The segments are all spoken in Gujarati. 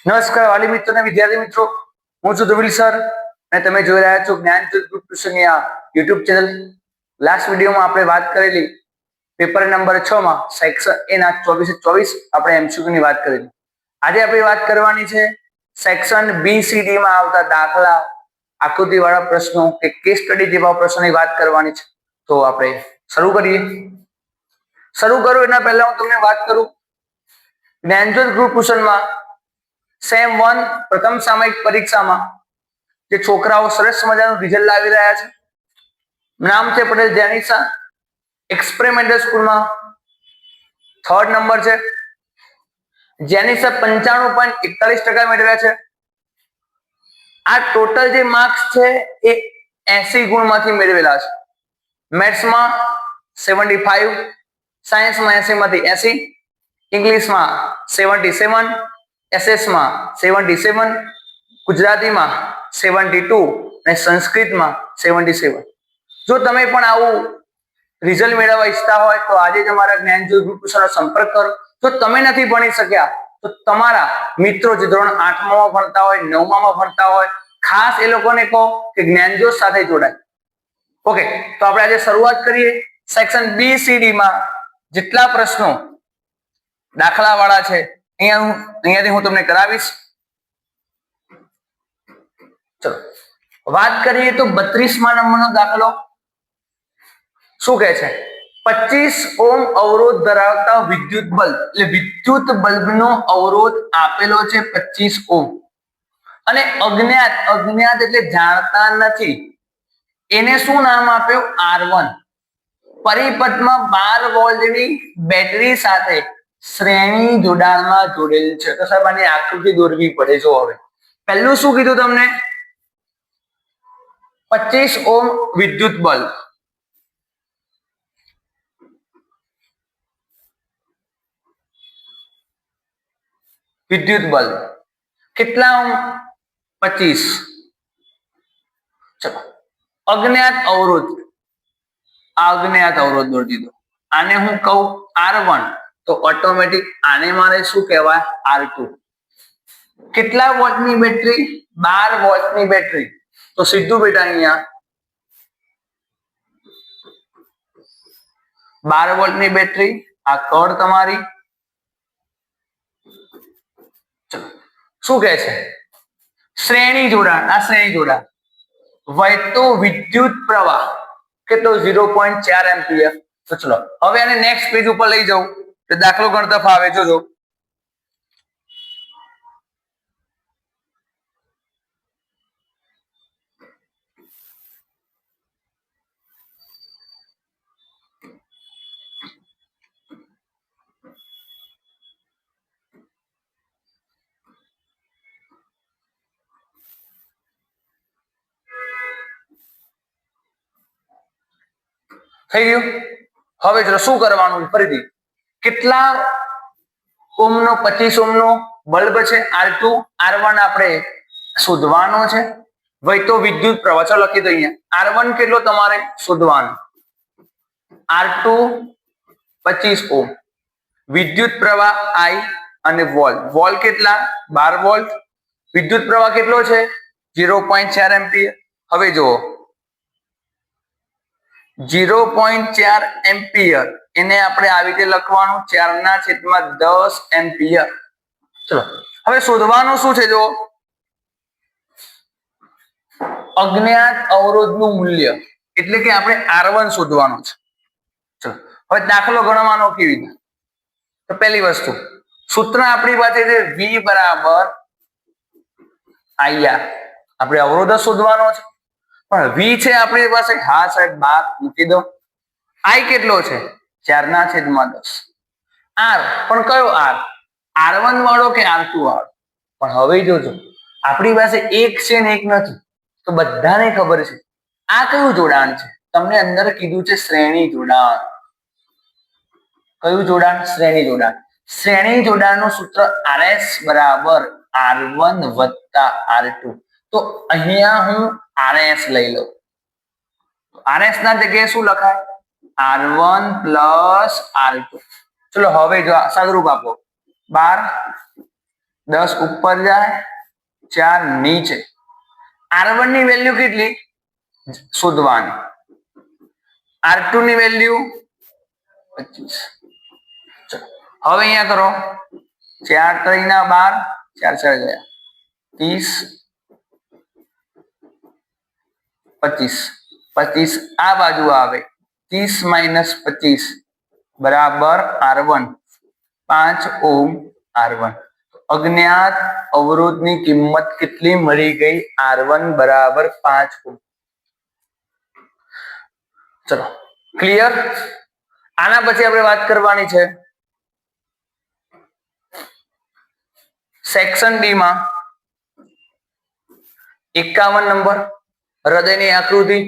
નમસ્કાર વાલી મિત્રો અને વિદ્યાર્થી મિત્રો, હું છું ધ્રુવીલ સર અને તમે જોઈ રહ્યા છો જ્ઞાનજ્યોત ગ્રુપ ટ્યુશનની આ યુટ્યુબ ચેનલ. લાસ્ટ વિડીયોમાં આપણે વાત કરેલી પેપર નંબર 6 માં સેક્શન એ ના 24/24 આપણે એમસીક્યુ ની વાત કરેલી. આજે આપણે વાત કરવાની છે સેક્શન BCD માં આવતા દાખલા, આકૃતિ વાળા પ્રશ્નો કે કેસ સ્ટડી જેવા પ્રશ્નોની વાત કરવાની છે. તો આપણે શરૂ કરીએ. શરૂ કરું એના પહેલા હું તમને વાત કરું જ્ઞાનજ્યોત ગ્રુપ ટ્યુશનમાં સેમ 1 પ્રથમ સામયિક પરીક્ષામાં જે છોકરાઓ સરસ મજાનું રિઝલ્ટ લાવી રહ્યા છે. નામ છે પટેલ જેનિસા, એક્સપેરિમેન્ટલ સ્કૂલમાં 3rd નંબર છે. જેનિસા 95.41% મેળવ્યા છે. આ ટોટલ જે માર્ક્સ છે એ 80 ગુણમાંથી મેળવેલા છે. મેથ્સમાં 75, સાયન્સમાં 80 માંથી 80, ઇંગ્લિશમાં 77, SS માં 77, ગુજરાતીમાં 72 અને સંસ્કૃતમાં 77. જો તમે પણ આવું રિઝલ્ટ મેળવવા ઈચ્છતા હોય તો આજે તમારા જ્ઞાનજ્યોત ગ્રુપ ટ્યુશનનો સંપર્ક કરો. જો તમે નથી ભણી શક્યા તો તમારા મિત્રો જે ધોરણ 8માં ભણતા હોય, 9માં ભણતા હોય, ખાસ એ લોકોને કહો કે જ્ઞાનજ્યોત સાથે જોડાય. ઓકે, તો આપણે આજે શરૂઆત કરીએ. સેક્શન BCD માં જેટલા પ્રશ્નો દાખલા વાળા છે અહીંયાથી હું તમને કરાવીશ. ચલો વાત કરીએ તો 32મા નંબરનો દાખલો શું કહે છે? 25 ઓહ્મ અવરોધ ધરાવતા વિદ્યુત બલ્બ, એટલે વિદ્યુત બલ્બનો અવરોધ આપેલો છે 25 ઓહ્મ અને અજ્ઞાત એટલે જાણતા નથી, એને શું નામ આપ્યું? R1. પરિપથમાં 12 વોલ્ટની બેટરી સાથે શ્રેણી જોડાણમાં જોડેલ છે. તો સાહેબ આની આકૃતિ દોરવી પડે. જો હવે પહેલું શું કીધું તમને? 25 ઓહ્મ વિદ્યુત બલ્બ, કેટલા ઓહ્મ? 25. ચલો અજ્ઞાત અવરોધ દોરી દીધો. આને હું કહું R1 તો ઓટોમેટિક આને મારે શું કહેવાય? R2. કેટલા વોલ્ટની બેટરી? 12 વોલ્ટની બેટરી. તો સીધું બેટા અહીંયા 12 વોલ્ટની બેટરી, આ કળ તમારી. શું કહે છે? શ્રેણી જોડાણ. આ શ્રેણી જોડાણ. વહેતો વિદ્યુત પ્રવાહ કેટલો? 0.4 એમ્પિયર. તો ચલો હવે આને નેક્સ્ટ પેજ ઉપર લઈ જાઉં તો દાખલો ગણતા ફાવે. જોજો થઈ ગયું. હવે ચલો શું કરવાનું? ફરીથી કેટલા ઓહ્મનો? 25 ઓહ્મનો બલ્બ છે R2. R1 આપણે શોધવાનો છે. વહેતો વિદ્યુત પ્રવાહ ચલો લખી દો અહીંયા. R1 કેટલો તમારે શોધવાનો? R2 25 ઓહ્મ, વિદ્યુત પ્રવાહ I અને વોલ્ટ કેટલા? 12 વોલ્ટ. વિદ્યુત પ્રવાહ કેટલો છે? 0.4 એમ્પિયર. હવે જુઓ 0.4 એમ્પિયર એને આપણે આવી રીતે લખવાનું 4/10 એમ્પિયર. ચલો હવે શોધવાનું શું છે? જો અજ્ઞાત અવરોધનું મૂલ્ય, એટલે કે આપણે R1 શોધવાનું છે. ચલો હવે દાખલો ગણવાનો કેવી રીતે? તો પહેલી વસ્તુ, સૂત્ર આપણી પાસે છે V બરાબર IR. આપણે અવરોધ શોધવાનો છે પણ V છે આપણી પાસે. હા સાહેબ, 12 મૂકી દો. I કેટલો છે? 4/10. R પણ કયો R? R1 વાળો કે R2 વાળો? પણ હવે જોજો આપણી પાસે એક છે ને એક નથી, તો બધાને ખબર છે આ કયું જોડાણ છે. તમને અંદર કીધું છે શ્રેણી જોડાણ. કયું જોડાણ? શ્રેણી જોડાણ. શ્રેણી જોડાણનું સૂત્ર RS બરાબર R1 વત્તા R2. તો અહીંયા હું RS લઈ લઉં. RS ના જગ્યાએ શું લખાય? R1 plus R2. ચલો હવે જો સાદુરૂપ આપો. 12 10 ઉપર જાય, 4 નીચે. R1 ની વેલ્યુ કેટલી શોધવાની, R2 ની વેલ્યુ 25. ચલો હવે અહીંયા કરો, 4 3 ના 12, 4 4 ગયા 30, 25 25 આ બાજુ આવે, 30 માઇનસ 25 બરાબર R1, 5 ઓહ્મ R1. અજ્ઞાત અવરોધની કિંમત કેટલી મળી ગઈ? R1 બરાબર 5 ઓહ્મ. ચલો ક્લિયર. આના પછી આપણે વાત કરવાની છે સેક્શન ડી માં 51 નંબર હૃદયની આકૃતિ.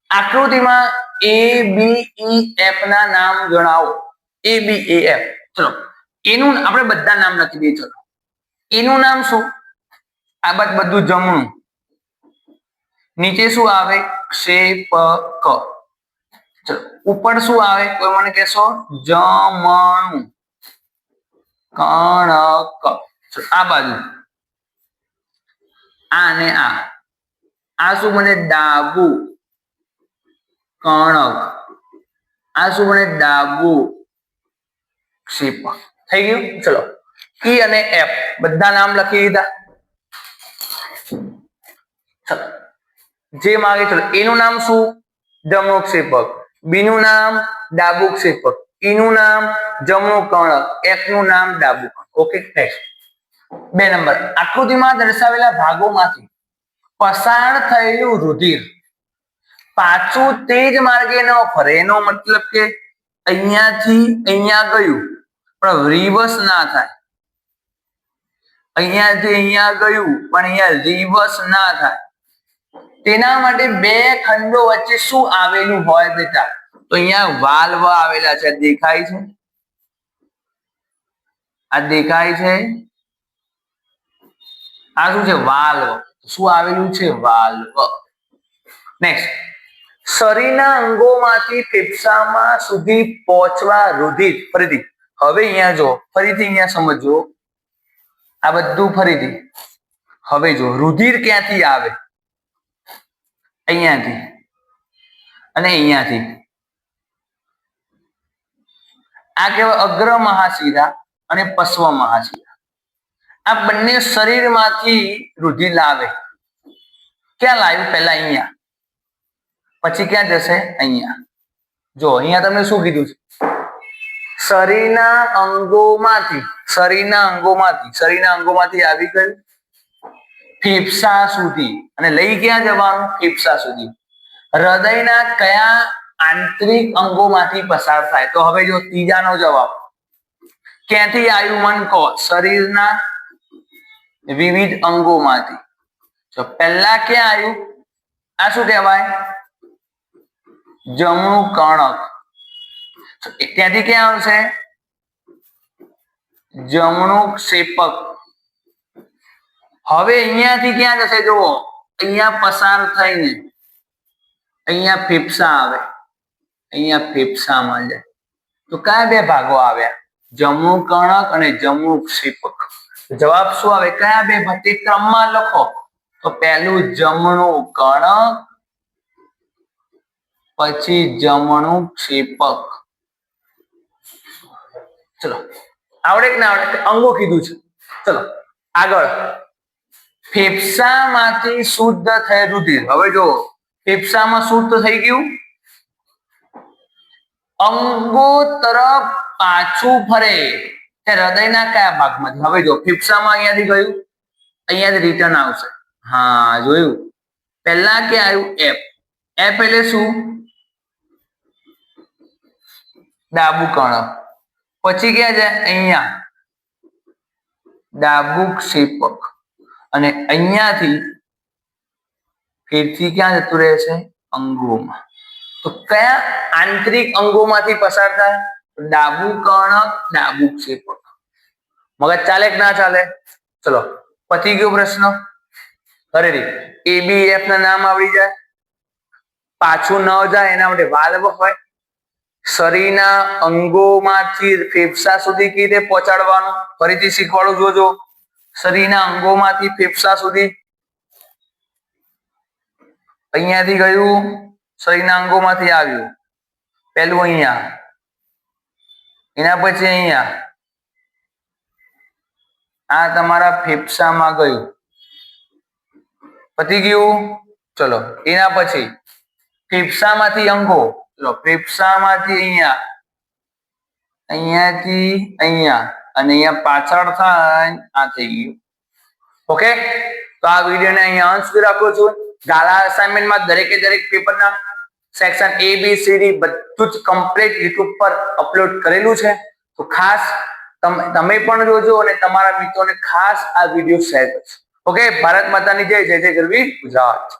આકૃતિમાં A B E F ના નામ જણાવો. A B A F. ચલો એનું આપણે બધા નામ લખી દઈએ. ચલો એનું નામ શું? આ બધું જમણું, નીચે શું આવે? ક્ષેપક. ચલો ઉપર શું આવે? કોઈ મને કહેશો? જમણું કણક. આ બાજુ આ ને આ શું બને? ડાબુ કણક. આ શું બને? ડાબુ ક્ષેપક. થઈ ગયું. ચલો E અને F બધા નામ લખી દીધા. ચલો જે માગે. ચલો એનું નામ શું? જમણું ક્ષેપક. બી નું નામ ડાબુ ક્ષેપક. ઈ નું નામ જમણું કણક. F નું નામ ડાબુ કણક. Okay next 2 number. આકૃતિમાં દર્શાવેલા ભાગોમાંથી પસાર થયેલું રુધિર પાછું તે જ માર્ગે ન ફરે. એનો મતલબ કે અહીંયાથી અહીંયા ગયું પણ રિવર્સ ના થાય. અહીંયાથી અહીંયા ગયું પણ અહીંયા રિવર્સ ના થાય. તેના માટે 2 ખંડો વચ્ચે શું આવેલું હોય બેટા? તો અહીંયા વાલ્વ આવેલા છે. દેખાય છે? આ દેખાય છે? આ શું છે? વાલ્વ. શું આવેલું છે? વાલ્વ. નેક્સ્ટ શરીરના અંગોમાંથી ફેફસામાં સુધી પહોંચવા રુધિર. ફરીથી હવે અહીંયા જો, ફરીથી અહીંયા સમજો. આ બધું ફરીથી હવે જો, રુધિર ક્યાંથી આવે? અહીંયાથી અને અહીંયાથી. આ કહેવાય અગ્ર મહાશિરા અને પશ્વ મહાશિરા. આ બંને શરીરમાંથી રુધિર લાવે. ક્યાં લાવ્યું? પહેલા અહીંયા, પછી ક્યાં જશે? અહીંયા. જો અહીંયા તમને શું કીધું છે? શરીરના અંગોમાંથી આવી ગયું ફેફસા સુધી. અને લઈ ક્યાં જવાનું? ફેફસા સુધી. હૃદયના કયા આંતરિક અંગોમાંથી પસાર થાય? તો હવે જો ત્રીજાનો જવાબ ક્યાંથી આવ્યું? મન કહો. શરીરના વિવિધ અંગોમાંથી. તો પહેલા ક્યાં આવ્યું? આ શું કહેવાય? જમણું કણક. ત્યાંથી ક્યાં આવશે? જમણું ક્ષેપક. હવે અહીંયાથી ક્યાં જશે? જુઓ અહીંયા પસાર થઈને અહીંયા ફેફસા આવે, અહીંયા ફેફસામાં જાય. તો કયા 2 ભાગો આવ્યા? જમણું કણક અને જમણું ક્ષેપક. જવાબ શું આવે? કયા 2 ભાગ? તે ક્રમમાં લખો. તો પહેલું જમણું કણક, પછી જમણું ક્ષેપક. ચલો આવડે કે ના આવડે? અંગો કીધું છે. ચલો આગળ. ફેફસામાંથી શુદ્ધ થયેલ રુધિર. હવે જો ફેફસામાં શુદ્ધ થઈ ગયું, અંગો તરફ પાછું ફરે તે હૃદયના કયા ભાગમાંથી? હવે જો ફેફસામાં અહીંયાથી ગયું, અહીંયાથી રિટર્ન આવશે. હા જોયું? પહેલા ક્યાં આવ્યું? F. F એટલે શું? ડાબુ કણક. પછી ક્યાં જાય? અહીંયા ડાબુ ક્ષેપક. અને અહીંયાથી ફેરથી ક્યાં જતું રહેશે? અંગોમાં. તો કયા આંતરિક અંગોમાંથી પસાર થાય? ડાબુ કણક, ડાબુ ક્ષેપક. મગજ ચાલે કે ના ચાલે? ચલો પતી ગયો પ્રશ્ન. ફરીથી ABF ના નામ આવડી જાય. પાછું ન જાય એના માટે વાલ્વ હોય. શરીરના અંગોમાંથી ફેફસા સુધી કેવી રીતે પહોંચાડવાનું ફરીથી શીખવાડું જોજો. શરીરના અંગોમાંથી ફેફસા સુધી અહીંયાથી ગયું, શરીરના અંગોમાંથી આવ્યું, પહેલું અહીંયા, એના પછી અહીંયા, આ તમારા ફેફસામાં ગયું, પતી ગયું. ચલો એના પછી ફેફસામાંથી અંગો, ચલો ફેફસામાંથી અહીંયા, અહીંયાથી અહીંયા અને અહીંયા પાછળ થાય આ થઈ ગયું. ઓકે, તો આ વિડીયોને અહીંયા અંત સુધી રાખો છું. ગાલા અસાઇનમેન્ટમાં દરેકે દરેક પેપરના section A B C D બધું જ કમ્પ્લીટ YouTube પર અપલોડ કરેલું છે. તો ખાસ તમે પણ જોજો અને તમારા મિત્રોને ખાસ આ વિડીયો શેર કરજો. ઓકે, ભારત માતાની જય, જય જય ગરવી ગુજરાત.